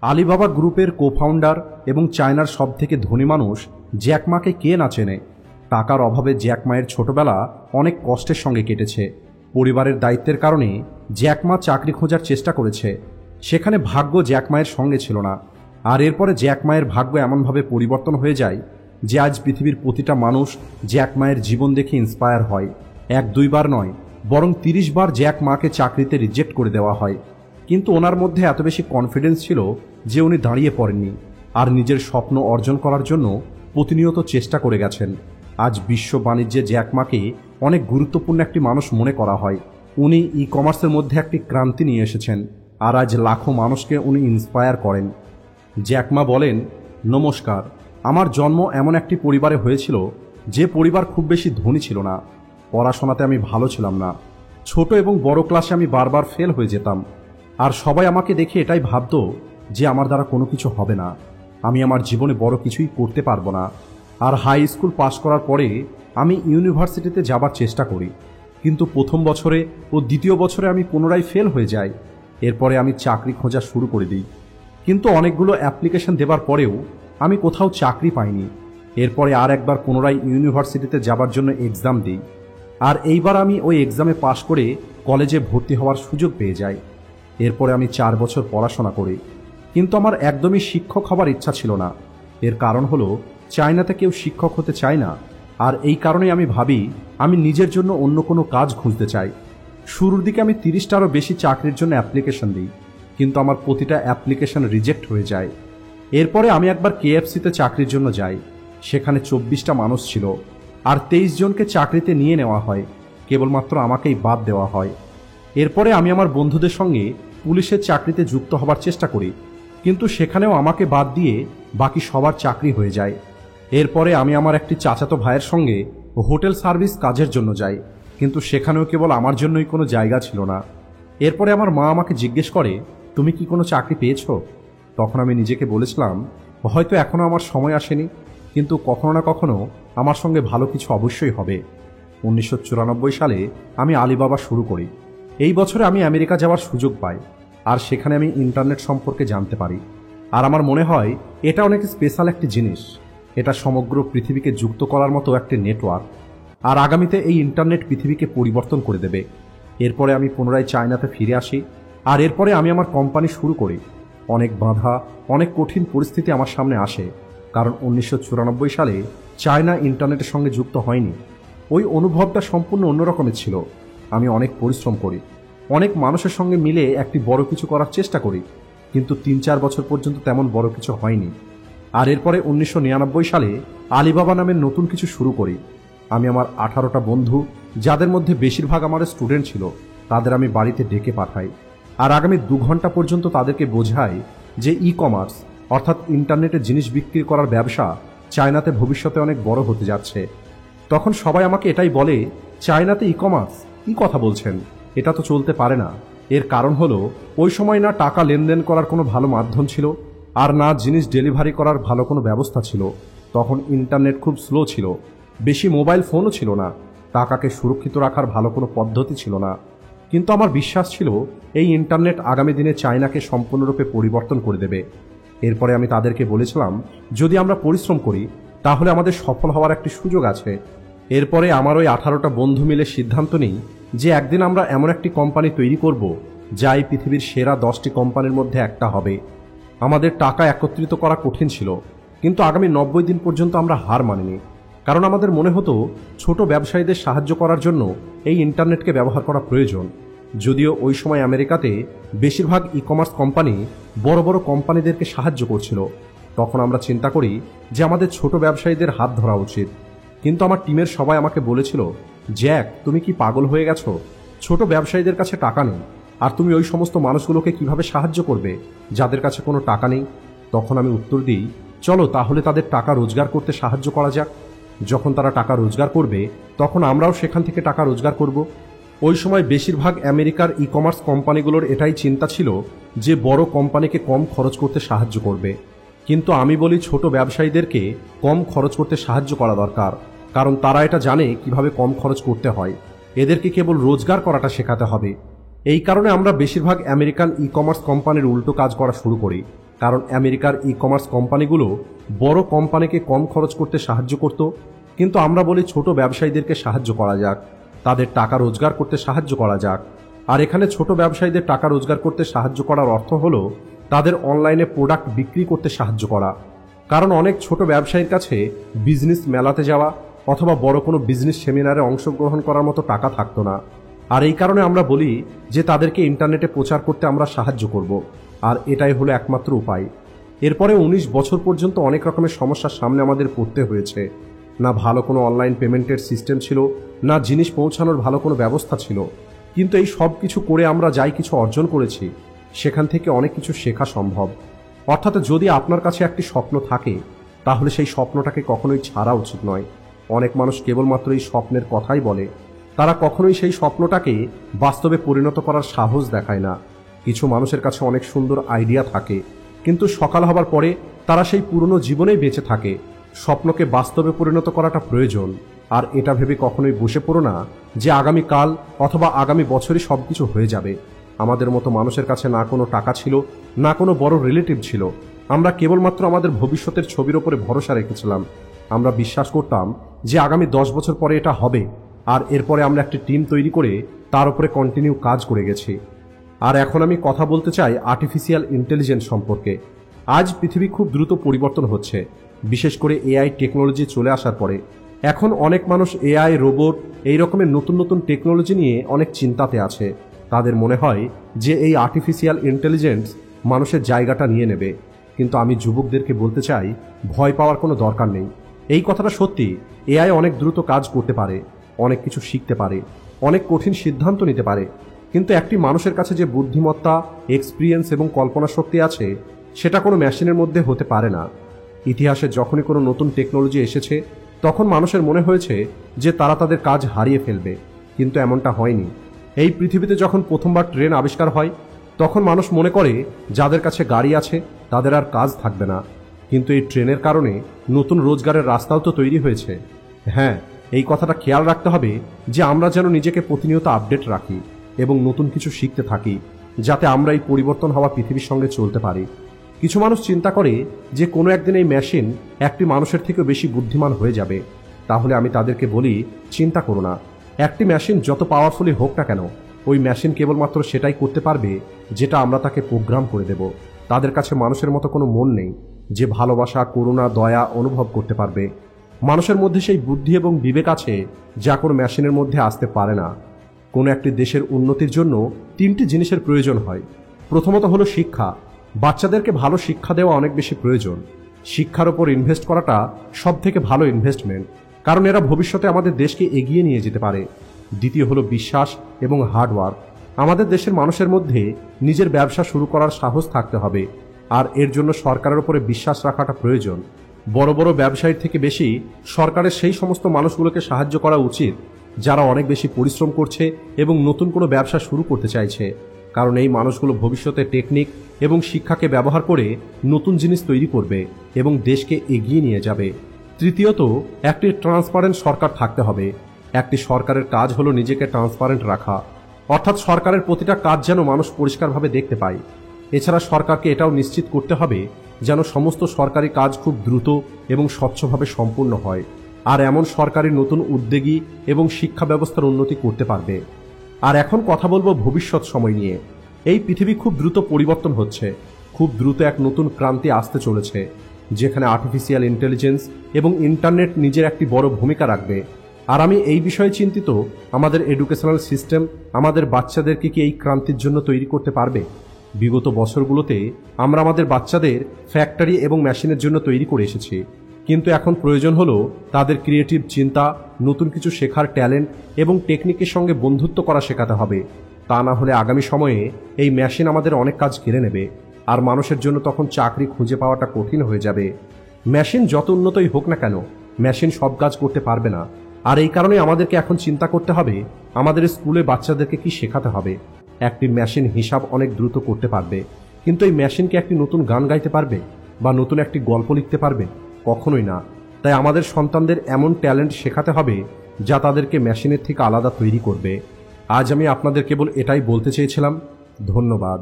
Alibaba গ্রুপের co-founder এবং চায়নার সবথেকে ধনী মানুষ জ্যাক মাকে কে না চেনে। টাকার অভাবে জ্যাক মায়ের ছোটবেলা অনেক কষ্টের সঙ্গে কেটেছে। পরিবারের দায়িত্বের কারণে জ্যাক মা চাকরি খোঁজার চেষ্টা করেছে, সেখানে ভাগ্য জ্যাক মায়ের সঙ্গে ছিল না। আর এরপরে জ্যাক মায়ের ভাগ্য এমনভাবে পরিবর্তন হয়ে যায় যে আজ পৃথিবীর প্রতিটা মানুষ জ্যাক মায়ের জীবন দেখে ইন্সপায়ার হয়। 1-2 বার নয়, বরং 30 বার জ্যাক মাকে চাকরিতে রিজেক্ট করে দেওয়া হয়। কিন্তু ওনার মধ্যে এত বেশি কনফিডেন্স ছিল যে উনি দাঁড়িয়ে পড়েননি, আর নিজের স্বপ্ন অর্জন করার জন্য প্রতিনিয়ত চেষ্টা করে গেছেন। আজ বিশ্ব বাণিজ্যে জ্যাক মাকে অনেক গুরুত্বপূর্ণ একটি মানুষ মনে করা হয়। উনি ই কমার্সের মধ্যে একটি ক্রান্তি নিয়ে এসেছেন, আর আজ লাখো মানুষকে উনি ইন্সপায়ার করেন। জ্যাক মা বলেন, নমস্কার, আমার জন্ম এমন একটি পরিবারে হয়েছিল যে পরিবার খুব বেশি ধনী ছিল না। পড়াশোনাতে আমি ভালো ছিলাম না। ছোট এবং বড় ক্লাসে আমি বারবার ফেল হয়ে যেতাম, আর সবাই আমাকে দেখে এটাই ভাবতো যে আমার দ্বারা কোনো কিছু হবে না, আমি আমার জীবনে বড় কিছুই করতে পারবো না। আর হাই স্কুল পাশ করার পরে আমি ইউনিভার্সিটিতে যাবার চেষ্টা করি, কিন্তু প্রথম বছরে ও দ্বিতীয় বছরে আমি পুনরায় ফেল হয়ে যাই। এরপরে আমি চাকরি খোঁজা শুরু করে দিই, কিন্তু অনেকগুলো অ্যাপ্লিকেশন দেবার পরেও আমি কোথাও চাকরি পাইনি। এরপরে আর একবার পুনরায় ইউনিভার্সিটিতে যাবার জন্য এক্সাম দিই, আর এইবার আমি ওই এক্সামে পাশ করে কলেজে ভর্তি হওয়ার সুযোগ পেয়ে যাই। এরপরে আমি 4 বছর পড়াশোনা করি, কিন্তু আমার একদমই শিক্ষক হবার ইচ্ছা ছিল না। এর কারণ হলো চায়নাতে কেউ শিক্ষক হতে চায় না, আর এই কারণে আমি ভাবি আমি নিজের জন্য অন্য কোনো কাজ খুঁজতে চাই। শুরুর দিকে আমি 30টারও বেশি চাকরির জন্য অ্যাপ্লিকেশন দিই, কিন্তু আমার প্রতিটা অ্যাপ্লিকেশন রিজেক্ট হয়ে যায়। এরপরে আমি একবার KFCতে চাকরির জন্য যাই। সেখানে 24টা মানুষ ছিল, আর 23 জনকে চাকরিতে নিয়ে নেওয়া হয়, কেবলমাত্র আমাকেই বাদ দেওয়া হয়। এরপরে আমি আমার বন্ধুদের সঙ্গে পুলিশের চাকরিতে যুক্ত হবার চেষ্টা করি, কিন্তু সেখানেও আমাকে বাদ দিয়ে বাকি সবার চাকরি হয়ে যায়। এরপরে আমি আমার একটি চাচাতো ভাইয়ের সঙ্গে হোটেল সার্ভিস কাজের জন্য যাই, কিন্তু সেখানেও কেবল আমার জন্যই কোনো জায়গা ছিল না। এরপরে আমার মা আমাকে জিজ্ঞেস করে, তুমি কি কোনো চাকরি পেয়েছো? তখন আমি নিজেকে বলেছিলাম, হয়তো এখনও আমার সময় আসেনি, কিন্তু কখনো না কখনো আমার সঙ্গে ভালো কিছু অবশ্যই হবে। 1994 সালে আমি আলিবাবা শুরু করি। এই বছরে আমি আমেরিকা যাওয়ার সুযোগ পাই, আর সেখানে আমি ইন্টারনেট সম্পর্কে জানতে পারি। আর আমার মনে হয় এটা অনেক স্পেশাল একটি জিনিস। এটা সমগ্র পৃথিবীকে যুক্ত করার মতো একটি নেটওয়ার্ক, আর আগামীতে এই ইন্টারনেট পৃথিবীকে পরিবর্তন করে দেবে। এরপরে আমি পুনরায় চায়নাতে ফিরে আসি, আর এরপরে আমি আমার কোম্পানি শুরু করি। অনেক বাধা, অনেক কঠিন পরিস্থিতি আমার সামনে আসে, কারণ 1994 সালে চায়না ইন্টারনেটের সঙ্গে যুক্ত হয়নি। ওই অনুভবটা সম্পূর্ণ অন্যরকমের ছিল। আমি অনেক পরিশ্রম করি, অনেক মানুষের সঙ্গে মিলে একটি বড় কিছু করার চেষ্টা করি, কিন্তু 3-4 বছর পর্যন্ত তেমন বড় কিছু হয়নি। আর এরপরে 1999 সালে আলিবাবা নামের নতুন কিছু শুরু করি। আমি আমার 18টা বন্ধু, যাদের মধ্যে বেশিরভাগ আমার স্টুডেন্ট ছিল, তাদের আমি বাড়িতে ডেকে পাঠাই, আর আগামী 2 ঘন্টা পর্যন্ত তাদেরকে বোঝাই যে ই কমার্স অর্থাৎ ইন্টারনেটে জিনিস বিক্রি করার ব্যবসা চায়নাতে ভবিষ্যতে অনেক বড় হতে যাচ্ছে। তখন সবাই আমাকে এটাই বলে, চায়নাতে ই কমার্স, কি কথা বলছেন, এটা তো চলতে পারে না। এর কারণ হলো ওই সময় না টাকা লেনদেন করার কোনো ভালো মাধ্যম ছিল, আর না জিনিস ডেলিভারি করার ভালো কোনো ব্যবস্থা ছিল। তখন ইন্টারনেট খুব স্লো ছিল, বেশি মোবাইল ফোনও ছিল না, টাকাকে সুরক্ষিত রাখার ভালো কোনো পদ্ধতি ছিল না। কিন্তু আমার বিশ্বাস ছিল এই ইন্টারনেট আগামী দিনে চায়নাকে সম্পূর্ণরূপে পরিবর্তন করে দেবে। এরপরে আমি তাদেরকে বলেছিলাম, যদি আমরা পরিশ্রম করি তাহলে আমাদের সফল হওয়ার একটি সুযোগ আছে। এরপরে আমার ওই 18টা বন্ধু মিলে সিদ্ধান্ত নিই যে একদিন আমরা এমন একটি কোম্পানি তৈরি করব যা এই পৃথিবীর সেরা 10টি কোম্পানির মধ্যে একটা হবে। আমাদের টাকা একত্রিত করা কঠিন ছিল, কিন্তু আগামী 90 দিন পর্যন্ত আমরা হার মানিনি, কারণ আমাদের মনে হতো ছোট ব্যবসায়ীদের সাহায্য করার জন্য এই ইন্টারনেটকে ব্যবহার করা প্রয়োজন। যদিও ওই সময় আমেরিকাতে বেশিরভাগ ই কমার্স কোম্পানি বড় বড় কোম্পানিদেরকে সাহায্য করছিল, তখন আমরা চিন্তা করি যে আমাদের ছোট ব্যবসায়ীদের হাত ধরা উচিত। কিন্তু আমার টিমের সবাই আমাকে বলেছিল, জ্যাক, তুমি কি পাগল হয়ে গেছো? ছোট ব্যবসায়ীদের কাছে টাকা নেই, আর তুমি ওই সমস্ত মানুষগুলোকে কিভাবে সাহায্য করবে যাদের কাছে কোনো টাকা নেই? তখন আমি উত্তর দিই, চলো তাহলে তাদের টাকা রোজগার করতে সাহায্য করা যাক। যখন তারা টাকা রোজগার করবে তখন আমরাও সেখান থেকে টাকা রোজগার করব। ওই সময় বেশিরভাগ আমেরিকার ই কমার্স কোম্পানিগুলোর এটাই চিন্তা ছিল যে বড় কোম্পানিকে কম খরচ করতে সাহায্য করবে, কিন্তু আমি বলি ছোট ব্যবসায়ীদেরকে কম খরচ করতে সাহায্য করা দরকার, কারণ তারা এটা জানে কিভাবে কম খরচ করতে হয়। এদেরকে কেবল রোজগার করাটা শেখাতে হবে। এই কারণে আমরা বেশিরভাগ আমেরিকান ই কমার্স কোম্পানির উল্টো কাজ করা শুরু করি। কারণ আমেরিকার ই কমার্স কোম্পানিগুলো বড় কোম্পানিকে কম খরচ করতে সাহায্য করত, কিন্তু আমরা বলি ছোট ব্যবসায়ীদেরকে সাহায্য করা যাক, তাদের টাকা রোজগার করতে সাহায্য করা যাক। আর এখানে ছোট ব্যবসায়ীদের টাকা রোজগার করতে সাহায্য করার অর্থ হলো তাদের অনলাইনে প্রোডাক্ট বিক্রি করতে সাহায্য করা। কারণ অনেক ছোট ব্যবসায়ীর কাছে বিজনেস মেলাতে যাওয়া অথবা বড় কোনো বিজনেস সেমিনারে অংশগ্রহণ করার মতো টাকা থাকতো না। আর এই কারণে আমরা বলি যে তাদেরকে ইন্টারনেটে প্রচার করতে আমরা সাহায্য করব, আর এটাই হলো একমাত্র উপায়। এরপরে 19 বছর পর্যন্ত অনেক রকমের সমস্যার সামনে আমাদের পড়তে হয়েছে। না ভালো কোনো অনলাইন পেমেন্টের সিস্টেম ছিল, না জিনিস পৌঁছানোর ভালো কোনো ব্যবস্থা ছিল। কিন্তু এই সব কিছু করে আমরা যাই কিছু অর্জন করেছি, সেখান থেকে অনেক কিছু শেখা সম্ভব। অর্থাৎ যদি আপনার কাছে একটি স্বপ্ন থাকে, তাহলে সেই স্বপ্নটাকে কখনোই ছাড়া উচিত নয়। অনেক মানুষ কেবলমাত্র এই স্বপ্নের কথাই বলে, তারা কখনোই সেই স্বপ্নটাকে বাস্তবে পরিণত করার সাহস দেখায় না। কিছু মানুষের কাছে অনেক সুন্দর আইডিয়া থাকে, কিন্তু সকাল হবার পরে তারা সেই পুরনো জীবনেই বেঁচে থাকে। স্বপ্নকে বাস্তবে পরিণত করাটা প্রয়োজন, আর এটা ভেবে কখনোই বসে পড়ো না যে আগামী কাল অথবা আগামী বছরই সব কিছু হয়ে যাবে। আমাদের মতো মানুষের কাছে না কোনো টাকা ছিল, না কোনো বড় রিলেটিভ ছিল। আমরা কেবলমাত্র আমাদের ভবিষ্যতের ছবির ওপরে ভরসা রেখেছিলাম। আমরা বিশ্বাস করতাম যে আগামী 10 বছর পরে এটা হবে, আর এরপরে আমরা একটি টিম তৈরি করে তার উপরে কন্টিনিউ কাজ করে গেছি। আর এখন আমি কথা বলতে চাই আর্টিফিশিয়াল ইন্টেলিজেন্স সম্পর্কে। আজ পৃথিবী খুব দ্রুত পরিবর্তন হচ্ছে, বিশেষ করে এআই টেকনোলজি চলে আসার পরে। এখন অনেক মানুষ এআই, রোবট এই রকমের নতুন নতুন টেকনোলজি নিয়ে অনেক চিন্তাতে আছে। তাদের মনে হয় যে এই আর্টিফিশিয়াল ইন্টেলিজেন্স মানুষের জায়গাটা নিয়ে নেবে। কিন্তু আমি যুবকদেরকে বলতে চাই, ভয় পাওয়ার কোনো দরকার নেই। এই কথাটা সত্যি, এআই অনেক দ্রুত কাজ করতে পারে, অনেক কিছু শিখতে পারে, অনেক কঠিন সিদ্ধান্ত নিতে পারে। কিন্তু একটি মানুষের কাছে যে বুদ্ধিমত্তা, এক্সপিরিয়েন্স এবং কল্পনা শক্তি আছে, সেটা কোনো মেশিনের মধ্যে হতে পারে না। ইতিহাসে যখনই কোনো নতুন টেকনোলজি এসেছে, তখন মানুষের মনে হয়েছে যে তারা তাদের কাজ হারিয়ে ফেলবে, কিন্তু এমনটা হয়নি। এই পৃথিবীতে যখন প্রথমবার ট্রেন আবিষ্কার হয়, তখন মানুষ মনে করে যাদের কাছে গাড়ি আছে তাদের আর কাজ থাকবে না। কিন্তু এই ট্রেনের কারণে নতুন রোজগারের রাস্তাও তো তৈরি হয়েছে। হ্যাঁ, এই কথাটা খেয়াল রাখতে হবে যে আমরা যেন নিজেকে প্রতিনিয়ত আপডেট রাখি এবং নতুন কিছু শিখতে থাকি, যাতে আমরা এই পরিবর্তন হওয়া পৃথিবীর সঙ্গে চলতে পারি। কিছু মানুষ চিন্তা করে যে কোনো একদিন এই মেশিন একটি মানুষের থেকেও বেশি বুদ্ধিমান হয়ে যাবে। তাহলে আমি তাদেরকে বলি, চিন্তা করো না। একটি মেশিন যত পাওয়ারফুলি হোক না কেন, ওই মেশিন কেবলমাত্র সেটাই করতে পারবে যেটা আমরা তাকে প্রোগ্রাম করে দেব। তাদের কাছে মানুষের মতো কোনো মন নেই যে ভালোবাসা, করুণা, দয়া অনুভব করতে পারবে। মানুষের মধ্যে সেই বুদ্ধি এবং বিবেক আছে যা কোনো মেশিনের মধ্যে আসতে পারে না। কোনো একটি দেশের উন্নতির জন্য 3টি জিনিসের প্রয়োজন হয়। প্রথমত হলো শিক্ষা। বাচ্চাদেরকে ভালো শিক্ষা দেওয়া অনেক বেশি প্রয়োজন। শিক্ষার ওপর ইনভেস্ট করাটা সব থেকে ভালো ইনভেস্টমেন্ট, কারণ এরা ভবিষ্যতে আমাদের দেশকে এগিয়ে নিয়ে যেতে পারে। দ্বিতীয় হলো বিশ্বাস এবং হার্ডওয়ার্ক। আমাদের দেশের মানুষের মধ্যে নিজের ব্যবসা শুরু করার সাহস থাকতে হবে, আর এর জন্য সরকারের উপরে বিশ্বাস রাখাটা প্রয়োজন। বড় বড় ব্যবসায়ীর থেকে বেশি সরকারের সেই সমস্ত মানুষগুলোকে সাহায্য করা উচিত যারা অনেক বেশি পরিশ্রম করছে এবং নতুন কোনো ব্যবসা শুরু করতে চাইছে, কারণ এই মানুষগুলো ভবিষ্যতে টেকনিক এবং শিক্ষাকে ব্যবহার করে নতুন জিনিস তৈরি করবে এবং দেশকে এগিয়ে নিয়ে যাবে। তৃতীয়ত, একটি ট্রান্সপারেন্ট সরকার থাকতে হবে। একটি সরকারের কাজ হলো নিজেকে ট্রান্সপারেন্ট রাখা, অর্থাৎ সরকারের প্রতিটা কাজ যেন মানুষ পরিষ্কারভাবে দেখতে পায়। এছাড়া সরকারকে এটাও নিশ্চিত করতে হবে যেন সমস্ত সরকারি কাজ খুব দ্রুত এবং স্বচ্ছভাবে সম্পূর্ণ হয়, আর এমন সরকারি নতুন উদ্যোগী এবং শিক্ষা ব্যবস্থার উন্নতি করতে পারবে। আর এখন কথা বলবো ভবিষ্যৎ সময় নিয়ে। এই পৃথিবী খুব দ্রুত পরিবর্তন হচ্ছে, খুব দ্রুত এক নতুন ক্রান্তি আসতে চলেছে, যেখানে আর্টিফিশিয়াল ইন্টেলিজেন্স এবং ইন্টারনেট নিজের একটি বড় ভূমিকা রাখবে। আর আমি এই বিষয়ে চিন্তিত, আমাদের এডুকেশনাল সিস্টেম আমাদের বাচ্চাদেরকে কি এই ক্রান্তির জন্য তৈরি করতে পারবে? বিগত বছরগুলোতে আমরা আমাদের বাচ্চাদের ফ্যাক্টরি এবং মেশিনের জন্য তৈরি করে এসেছি, কিন্তু এখন প্রয়োজন হলো তাদের ক্রিয়েটিভ চিন্তা, নতুন কিছু শেখার ট্যালেন্ট এবং টেকনিকের সঙ্গে বন্ধুত্ব করা শেখাতে হবে। তা না হলে আগামী সময়ে এই মেশিন আমাদের অনেক কাজ কেড়ে নেবে, আর মানুষের জন্য তখন চাকরি খুঁজে পাওয়াটা কঠিন হয়ে যাবে। মেশিন যত উন্নতই হোক না কেন, মেশিন সব কাজ করতে পারবে না। আর এই কারণে আমাদেরকে এখন চিন্তা করতে হবে আমাদের স্কুলে বাচ্চাদেরকে কি শেখাতে হবে। একটি মেশিন হিসাব অনেক দ্রুত করতে পারবে, কিন্তু এই মেশিনকে একটি নতুন গান গাইতে পারবে বা নতুন একটি গল্প লিখতে পারবে? কখনোই না। তাই আমাদের সন্তানদের এমন ট্যালেন্ট শেখাতে হবে যা তাদেরকে মেশিনের থেকে আলাদা তৈরি করবে। আজ আমি আপনাদের কেবল এটাই বলতে চেয়েছিলাম। ধন্যবাদ।